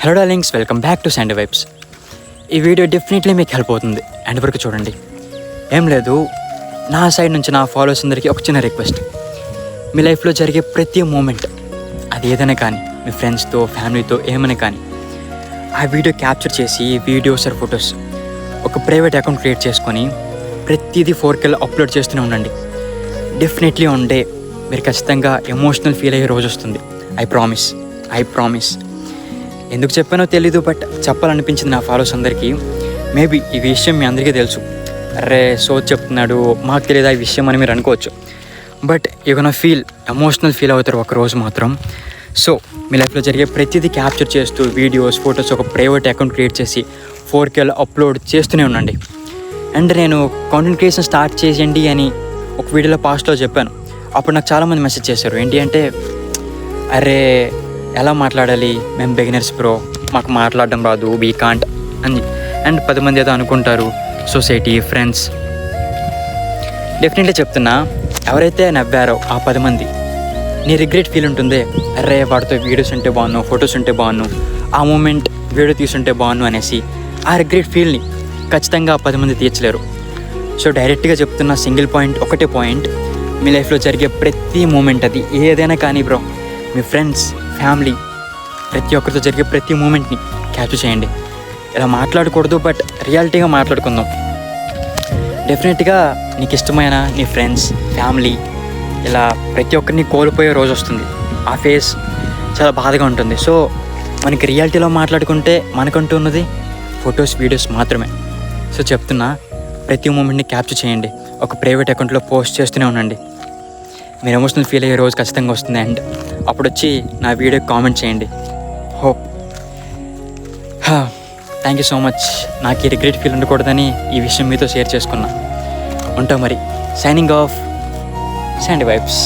Hello darlings, welcome back to Sandy vibes. ఈ video definitely మీకు help అవుతుంది. End వరకు చూడండి. ఏం లేదు, నా సైడ్ నుంచి నా ఫాలోవర్స్ అందరికీ ఒక చిన్న రిక్వెస్ట్. మీ లైఫ్లో జరిగే ప్రతి మూమెంట్, అది ఏదైనా కానీ, మీ ఫ్రెండ్స్తో, ఫ్యామిలీతో ఏమైనా కానీ, ఆ వీడియో క్యాప్చర్ చేసి వీడియోస్ ఆర్ ఫొటోస్ ఒక ప్రైవేట్ అకౌంట్ క్రియేట్ చేసుకొని ప్రతిదీ 4K అప్లోడ్ చేస్తూనే ఉండండి. డెఫినెట్లీ వన్ డే మీరు ఖచ్చితంగా ఎమోషనల్ ఫీల్ అయ్యే రోజు వస్తుంది. I promise. ఎందుకు చెప్పానో తెలీదు, బట్ చెప్పాలనిపించింది నా ఫాలోవర్స్ అందరికీ. మేబీ ఈ విషయం మీ అందరికీ తెలుసు. అరే సో చెప్తున్నాడు, మాకు తెలియదు ఈ విషయం అని మీరు అనుకోవచ్చు. But you can emotional feel అవుతారు ఒకరోజు మాత్రం. సో మీ లైఫ్లో జరిగే ప్రతిదీ క్యాప్చర్ చేస్తూ వీడియోస్, ఫొటోస్ ఒక ప్రైవేట్ అకౌంట్ క్రియేట్ చేసి 4K అప్లోడ్ చేస్తూనే ఉండండి. అండ్ నేను కాంటెంట్ క్రియేషన్ స్టార్ట్ చేయండి అని ఒక వీడియోలో పాస్ట్లో చెప్పాను. అప్పుడు నాకు చాలామంది మెసేజ్ చేశారు. ఏంటి అంటే, అరే ఎలా మాట్లాడాలి, మేము బిగినర్స్ బ్రో, మాకు మాట్లాడడం రాదు, వీ కాంట్ అని. అండ్ 10 మంది ఏదో అనుకుంటారు, సొసైటీ, ఫ్రెండ్స్. డెఫినెట్లీ చెప్తున్నా, ఎవరైతే నవ్వారో ఆ 10 మంది, నీ రిగ్రెట్ ఫీల్ ఉంటుందే, అరే వాడితో వీడియోస్ ఉంటే బాగున్నావు, ఫొటోస్ ఉంటే బాగున్నావు, ఆ మూమెంట్ వీడియో తీసుంటే బాగున్నావు అనేసి ఆ రిగ్రెట్ ఫీల్ని ఖచ్చితంగా ఆ 10 మంది తీర్చలేరు. సో డైరెక్ట్గా చెప్తున్న సింగిల్ పాయింట్, ఒకటే పాయింట్, మీ లైఫ్లో జరిగే ప్రతి మూమెంట్, అది ఏదైనా కానీ బ్రో, మీ ఫ్రెండ్స్, ఫ్యామిలీ, ప్రతి ఒక్కరితో జరిగే ప్రతి మూమెంట్ని క్యాప్చర్ చేయండి. ఇలా మాట్లాడకూడదు, బట్ రియాలిటీగా మాట్లాడుకుందాం. డెఫినెట్గా నీకు ఇష్టమైన నీ ఫ్రెండ్స్, ఫ్యామిలీ, ఇలా ప్రతి ఒక్కరిని కోల్పోయే రోజు వస్తుంది. ఆ ఫేస్ చాలా బాధగా ఉంటుంది. సో మనకి రియాలిటీలో మాట్లాడుకుంటే మనకంటూ ఉన్నది ఫొటోస్, వీడియోస్ మాత్రమే. సో చెప్తున్నా, ప్రతి మూమెంట్ని క్యాప్చర్ చేయండి. ఒక ప్రైవేట్ అకౌంట్లో పోస్ట్ చేస్తూనే ఉండండి. మీరు ఎమోషనల్ ఫీల్ అయ్యే రోజు ఖచ్చితంగా వస్తుంది. అండ్ అప్పుడు వచ్చి నా వీడియో కామెంట్ చేయండి. Hope. Thank you so much. నాకు ఈ రిగ్రెట్ ఫీల్ ఉండకూడదని ఈ విషయం మీతో షేర్ చేసుకున్నా. ఉంటా మరి. Signing off, Sandy vibes.